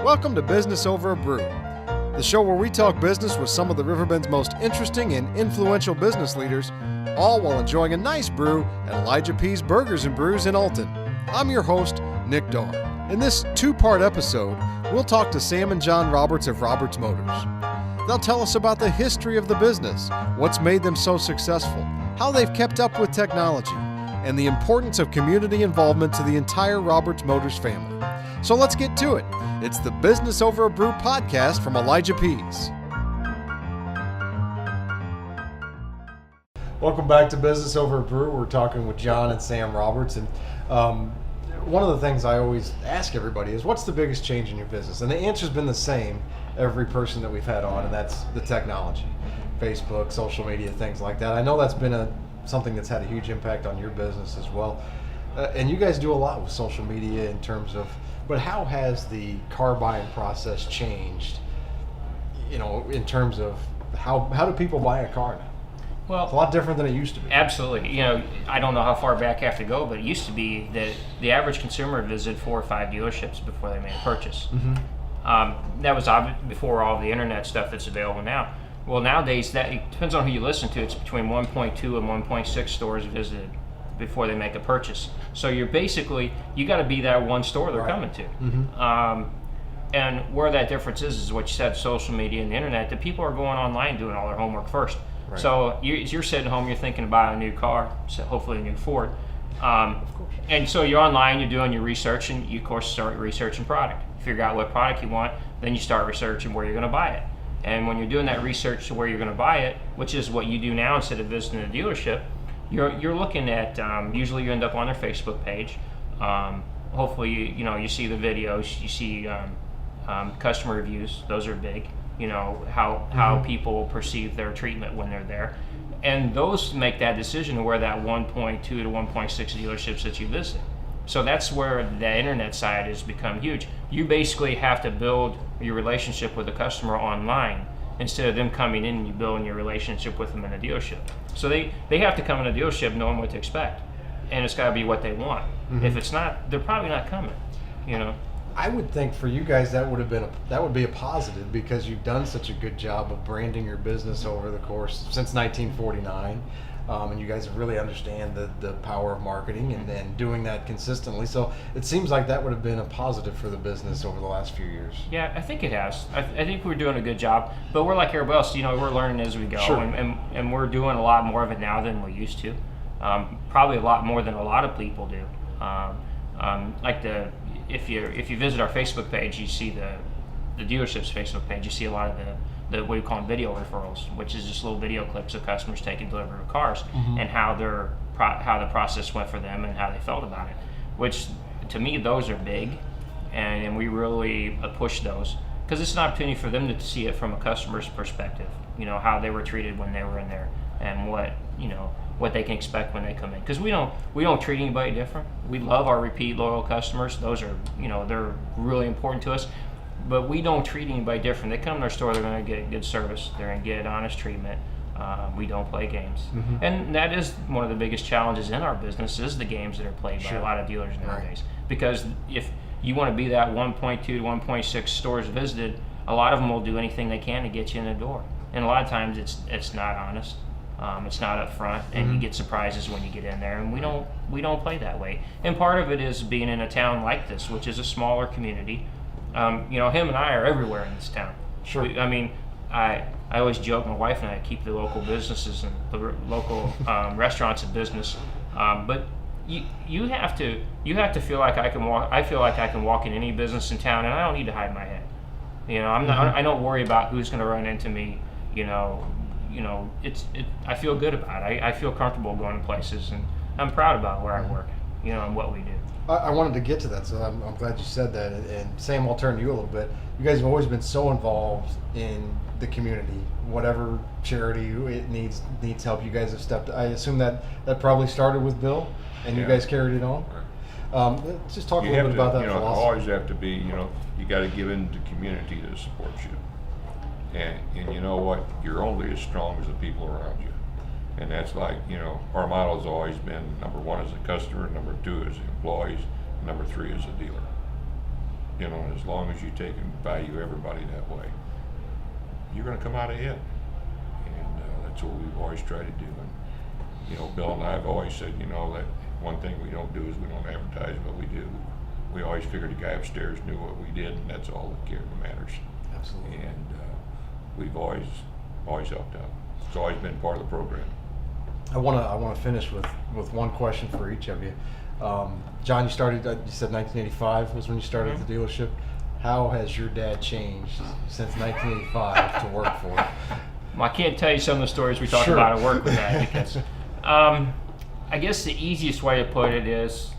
Welcome to Business Over a Brew, the show where we talk business with some of the Riverbend's most interesting and influential business leaders, all while enjoying a nice brew at Elijah P's Burgers and Brews in Alton. I'm your host, Nick Dahr. In this two-part episode, we'll talk to Sam and John Roberts of Roberts Motors. They'll tell us about the history of the business, what's made them so successful, how they've kept up with technology, and the importance of community involvement to the entire Roberts Motors family. So let's get to it. It's the Business Over a Brew podcast from Elijah P's. Welcome back to Business Over a Brew. We're talking with John and Sam Roberts, and one of the things I always ask everybody is, what's the biggest change in your business? And the answer's been the same every person that we've had on, and that's the technology. Facebook, social media, things like that. I know that's been something that's had a huge impact on your business as well. And you guys do a lot with social media in terms of, but how has the car buying process changed, in terms of how do people buy a car now? Well, it's a lot different than it used to be. Absolutely. I don't know how far back I have to go, but it used to be that the average consumer visited 4 or 5 dealerships before they made a purchase. Mm-hmm. That was before all the internet stuff that's available now. Well, nowadays, it depends on who you listen to. It's between 1.2 and 1.6 stores visited before they make a purchase. So you got to be that one store they're coming to. Mm-hmm. And where that difference is what you said, social media and the internet. The people are going online doing all their homework first. Right. So you're sitting home, you're thinking about a new car, so hopefully a new Ford. And so you're online, you're doing your research, and you, of course, start researching product. Figure out what product you want, then you start researching where you're going to buy it. And when you're doing that research to where you're going to buy it, which is what you do now instead of visiting a dealership, you're looking at, usually you end up on their Facebook page. Hopefully, you see the videos, you see customer reviews. Those are big. How people perceive their treatment when they're there. And those make that decision of where that 1.2 to 1.6 dealerships that you visit. So that's where the internet side has become huge. You basically have to build your relationship with the customer online instead of them coming in and you building your relationship with them in a dealership. So they have to come in a dealership knowing what to expect, and it's got to be what they want. Mm-hmm. If it's not, they're probably not coming. I would think for you guys that would be a positive, because you've done such a good job of branding your business over the course since 1949, and you guys really understand the power of marketing and doing that consistently. So it seems like that would have been a positive for the business over the last few years. Yeah, I think it has. I think we're doing a good job, but we're like everybody else. We're learning as we go, sure. and we're doing a lot more of it now than we used to. Probably a lot more than a lot of people do. If you visit our Facebook page, you see the dealership's Facebook page. You see a lot of the what we call them video referrals, which is just little video clips of customers taking delivery of cars, mm-hmm. and how the process went for them and how they felt about it. Which to me, those are big, and we really push those because it's an opportunity for them to see it from a customer's perspective. How they were treated when they were in there, and what they can expect when they come in. Because we don't treat anybody different. We love our repeat loyal customers. Those are, they're really important to us. But we don't treat anybody different. They come to our store, they're going to get good service. They're going to get honest treatment. We don't play games. Mm-hmm. And that is one of the biggest challenges in our business, is the games that are played by a lot of dealers nowadays. Right. Because if you want to be that 1.2 to 1.6 stores visited, a lot of them will do anything they can to get you in the door. And a lot of times it's not honest. It's not up front, and mm-hmm. you get surprises when you get in there, and we don't play that way. And part of it is being in a town like this, which is a smaller community. Him and I are everywhere in this town. Sure. I always joke, my wife and I keep the local businesses and the local restaurants in business. But you have to feel like I can walk. I feel like I can walk in any business in town, and I don't need to hide my head. I'm not. Mm-hmm. I don't worry about who's going to run into me. I feel good about it. I feel comfortable going to places, and I'm proud about where I work, and what we do. I wanted to get to that, so I'm glad you said that. And Sam, I'll turn to you a little bit. You guys have always been so involved in the community. Whatever charity it needs help, you guys have stepped. I assume that probably started with Bill, and you guys carried it on. Right. Just talk a little bit about that philosophy. You always have to be, you got to give in to community to support you. And you know what? You're only as strong as the people around you. And that's like, our motto has always been, number 1 is the customer, number 2 is the employees, number 3 is the dealer. you know, as long as you take and value everybody that way, you're going to come out ahead. And that's what we've always tried to do. And, you know, Bill and I have always said, you know, that one thing we don't do is we don't advertise what we do. We always figured the guy upstairs knew what we did, and that's all that matters. Absolutely. And we've always helped out. It's always been part of the program. I want to finish with one question for each of you. John, you started. You said 1985 was when you started at the dealership. How has your dad changed since 1985 to work for him? Well, I can't tell you some of the stories we talk about at work with that because I guess the easiest way to put it is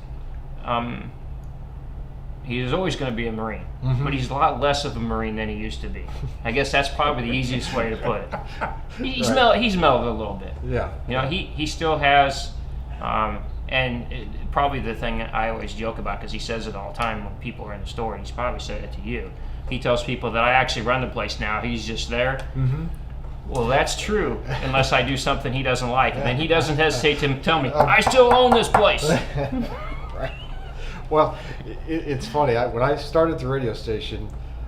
he is always going to be a Marine, but he's a lot less of a Marine than he used to be. I guess that's probably the easiest way to put it. He's mellowed a little bit. Yeah. You know, he still has, probably the thing I always joke about, because he says it all the time when people are in the store, and he's probably said it to you. He tells people that I actually run the place now. He's just there. Well, that's true, unless I do something he doesn't like. And then he doesn't hesitate to tell me, I still own this place. Right. Well, it's funny. When I started the radio station,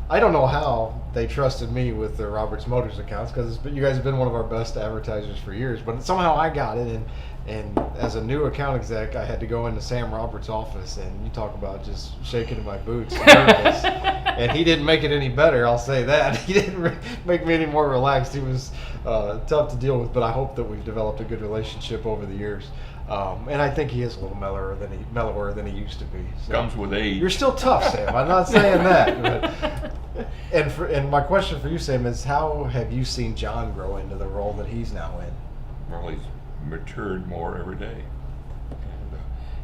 I don't know how they trusted me with the Roberts Motors accounts, because you guys have been one of our best advertisers for years. But somehow I got it, and as a new account exec, I had to go into Sam Roberts' office, and you talk about just shaking in my boots, nervous. And he didn't make it any better, I'll say that. He didn't make me any more relaxed. He was tough to deal with, but I hope that we've developed a good relationship over the years. And I think he is a little mellower than he used to be. So. Comes with age. You're still tough, Sam. I'm not saying that. But, and my question for you, Sam, is how have you seen John grow into the role that he's now in? Well, he's matured more every day. And,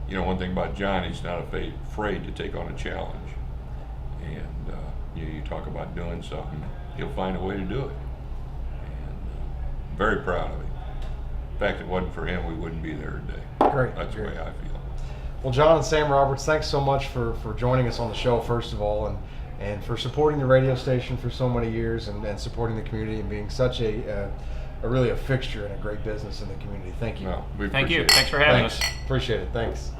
you know, one thing about John, he's not afraid to take on a challenge. And you talk about doing something, he'll find a way to do it. And very proud of him. In fact, if it wasn't for him, we wouldn't be there today. Great. That's the way I feel. Well, John and Sam Roberts, thanks so much for joining us on the show, first of all, and for supporting the radio station for so many years, and supporting the community and being such a really a fixture and a great business in the community. Thank you. No, we Thank you. appreciate it. Thanks for having us. Appreciate it. Thanks.